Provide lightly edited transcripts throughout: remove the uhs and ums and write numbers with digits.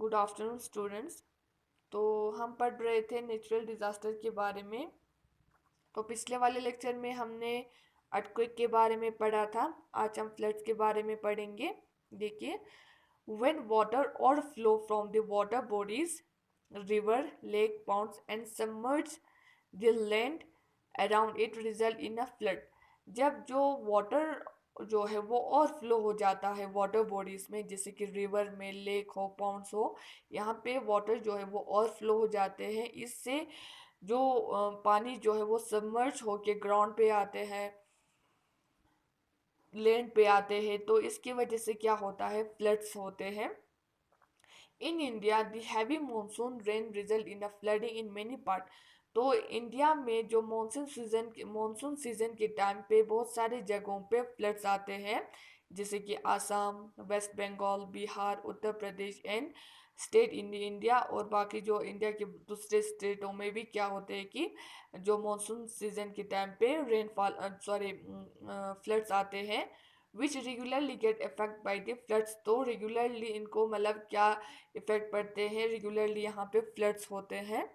Good afternoon students. तो हम पढ़ रहे थे नेचुरल डिजास्टर के बारे में। तो पिछले वाले लेक्चर में हमने अर्थक्वेक के बारे में पढ़ा था। आज हम फ्लड्स के बारे में पढ़ेंगे। देखिए, व्हेन वाटर और flow from the water bodies, river, lake, ponds and submerge the land around it result in a flood. जब जो वाटर जो है वो और फ्लो हो जाता है वाटर बॉडीज में, जैसे कि रिवर में, लेक हो, पॉन्ड्स हो, यहाँ पे वाटर जो है वो और फ्लो हो जाते हैं। इससे जो पानी जो है वो सबमर्ज होके ग्राउंड पे आते हैं, लैंड पे आते हैं। तो इसकी वजह से क्या होता है, फ्लड्स होते हैं। In India the heavy monsoon rain result in a flooding in many part. तो इंडिया में जो मानसून सीजन के टाइम पे बहुत सारे जगहों पे फ्लड्स आते हैं, जैसे कि Assam, West Bengal, Bihar, Uttar Pradesh and state in India. और बाकी जो इंडिया के दूसरे स्टेटों में भी क्या होते हैं कि जो मानसून सीजन के टाइम पे रेनफॉल फ्लड्स आते हैं, which regularly get effect by the floods. तो रेगुलरली इनको मतलब क्या इफेक्ट पड़ते हैं, रेगुलरली यहाँ पे फ्लड्स होते हैं।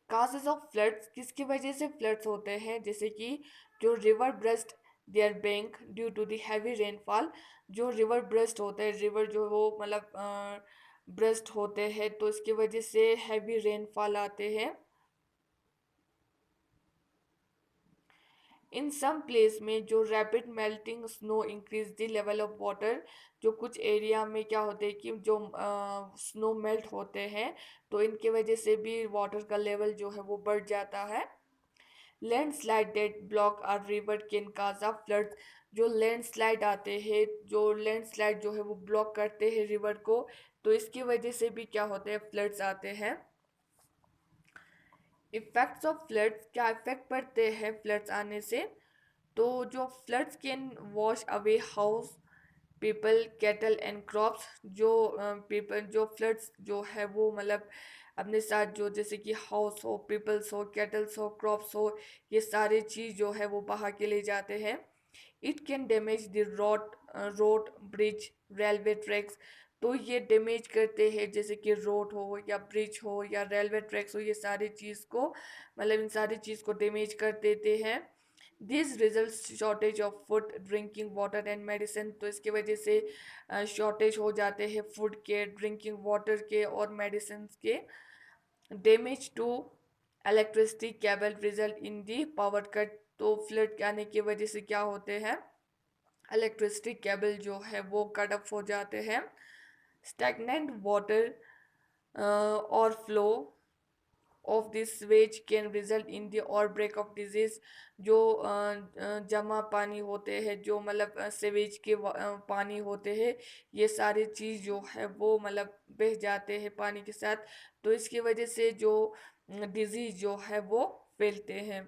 काजेज ऑफ फ्लड्स, किसकी वजह से फ्लड्स होते हैं, जैसे कि जो river burst their bank due to the heavy rainfall. जो रिवर ब्रेस्ट होते हैं, रिवर जो वो मतलब ब्रेस्ट होते हैं, तो इसकी वजह से हैवी रेनफॉल आते हैं। इन सम प्लेस में जो rapid melting snow increase the level of water. जो कुछ एरिया में क्या होते हैं कि जो स्नो मेल्ट होते हैं, तो इनके वजह से भी वाटर का लेवल जो है वो बढ़ जाता है। Landslide that block are river can cause of floods. जो लैंडस्लाइड आते हैं, जो लैंडस्लाइड जो है वो ब्लॉक करते हैं रिवर को, तो इसकी वजह से भी क्या होते हैं, फ्लड्स आते हैं। इफेक्ट्स ऑफ फ्लड्स, क्या इफेक्ट पड़ते हैं फ्लड्स आने से। तो जो floods can wash away house, people, cattle and crops. जो पीपल जो फ्लड्स जो है वो मतलब अपने साथ जो जैसे कि हाउस हो, पीपल्स हो, कैटल्स हो, क्रॉप्स हो, ये सारे चीज़ जो है वो बहा के ले जाते हैं। It can damage the road, bridge, railway tracks. तो ये डैमेज करते हैं, जैसे कि रोड हो या ब्रिज हो या रेलवे ट्रैक्स हो, ये सारी चीज़ को मतलब इन सारी चीज़ को डैमेज कर देते हैं। This result shortage of food, drinking water and medicine. तो इसकी वजह से शॉर्टेज हो जाते हैं फूड के, ड्रिंकिंग वाटर के और मेडिसिन के। Damage to electricity cable result in the power cut. तो फ्लड आने की वजह से क्या होते हैं, इलेक्ट्रिसिटी केबल जो है वो कट ऑफ हो जाते हैं। स्टैगनेंट वाटर और flow of this ways can result in the और ब्रेक ऑफ डिजीज। जो जमा पानी होते हैं, जो मतलब सेवेज के पानी होते हैं, ये सारी चीज़ जो है वो मतलब बह जाते हैं पानी के साथ। तो इसकी वजह से जो डिजीज जो है वो फैलते हैं।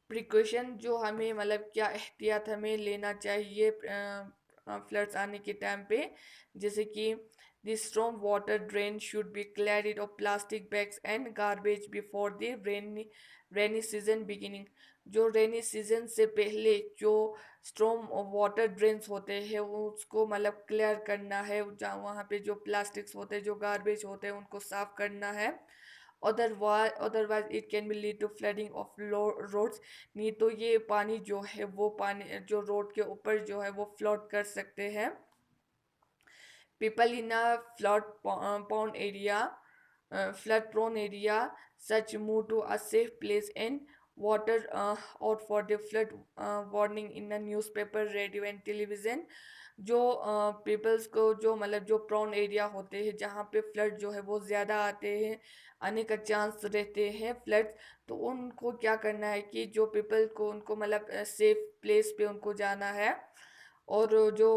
प्रिकॉशन, जो हमें मतलब क्या एहतियात हमें लेना चाहिए फ्लड्स आने के टाइम पे, जैसे कि the storm water drain should be cleared of plastic bags and garbage before the rainy season beginning. जो रेनी सीजन से पहले जो स्टॉर्म वाटर ड्रेन्स होते हैं उसको मतलब क्लियर करना है, जहाँ वहाँ पे जो प्लास्टिक्स होते हैं, जो गार्बेज होते हैं, उनको साफ करना है। Otherwise it can be lead to flooding of roads. नहीं तो ये पानी जो है वो पानी जो रोड के ऊपर जो है वो फ्लड कर सकते हैं। People in a flood area, flood prone area, such move to a safe place and water out for the flood warning in a newspaper, radio and television। जो पीपल्स को जो मतलब जो प्रोन एरिया होते हैं, जहाँ पे फ्लड जो है वो ज़्यादा आते हैं, आने का चांस रहते हैं फ्लड्स, तो उनको क्या करना है कि जो पीपल को उनको मतलब सेफ प्लेस पे उनको जाना है। और जो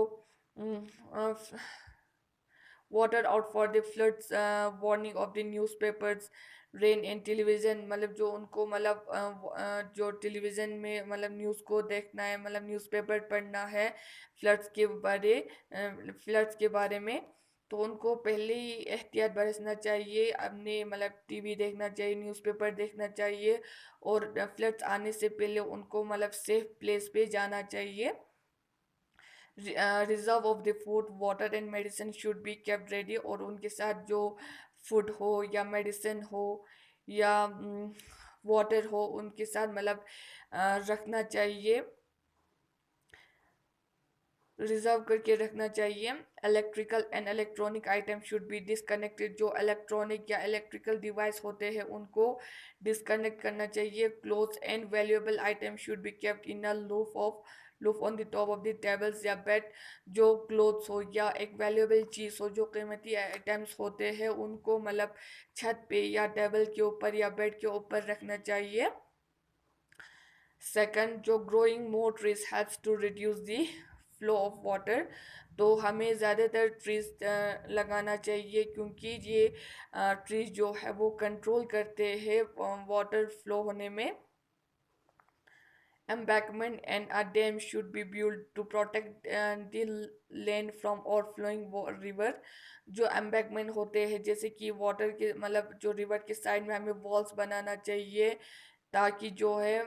water out for the floods warning of the newspapers, rain and television. मतलब जो उनको मतलब जो टेलीविज़न में मतलब न्यूज़ को देखना है, मतलब न्यूज़पेपर पढ़ना है फ्लड्स के बारे में, तो उनको पहले ही एहतियात बरतना चाहिए। अपने मतलब टीवी देखना चाहिए, न्यूज़पेपर देखना चाहिए, और फ्लड्स आने से पहले उनको मतलब सेफ प्लेस पे जाना चाहिए। Reserve of the food water and medicine should be kept ready, और उनके साथ जो फूड हो या मेडिसिन हो या वाटर हो उनके साथ मतलब रखना चाहिए, रिजर्व करके रखना चाहिए। Electrical and electronic item should be disconnected, जो इलेक्ट्रॉनिक या इलेक्ट्रिकल डिवाइस होते हैं उनको डिसकनेक्ट करना चाहिए। Clothes and valuable item should be kept in a लूफ on the top of the tables या बेड, जो क्लोथ्स हो या एक वैल्यूएबल चीज़ हो, जो कीमती आइटम्स होते हैं उनको मतलब छत पे या टेबल के ऊपर या बेड के ऊपर रखना चाहिए। सेकंड, जो growing more trees helps to reduce the flow of water, तो हमें ज़्यादातर ट्रीज लगाना चाहिए क्योंकि ये ट्रीज जो है वो कंट्रोल करते हैं वाटर फ्लो होने में। Embankment and a dam should be built to protect the land from overflowing river, जो embankment होते हैं जैसे कि वाटर के मतलब जो रिवर के साइड में हमें वॉल्स बनाना चाहिए ताकि जो है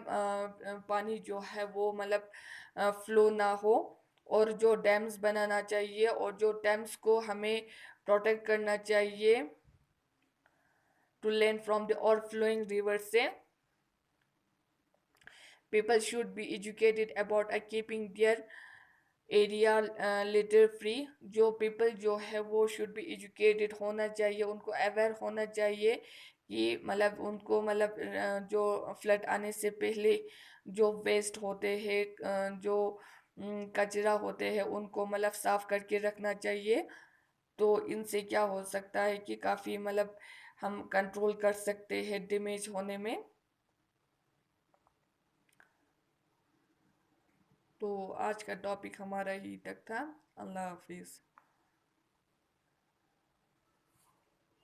पानी जो है वो मतलब फ्लो ना हो, और जो डैम्स बनाना चाहिए और जो डैम्स को हमें प्रोटेक्ट करना चाहिए to land from the overflowing river से। People should be educated about keeping their area litter free, जो पीपल जो है वो शुड बी एजुकेटेड होना चाहिए, उनको अवेयर होना चाहिए कि मतलब उनको मतलब जो फ्लड आने से पहले जो वेस्ट होते हैं जो कचरा होते हैं उनको मतलब साफ करके रखना चाहिए। तो इनसे क्या हो सकता है कि काफ़ी मतलब हम कंट्रोल कर सकते हैं डैमेज होने में। तो आज का टॉपिक हमारा ही तक था। अल्लाह हाफिज़।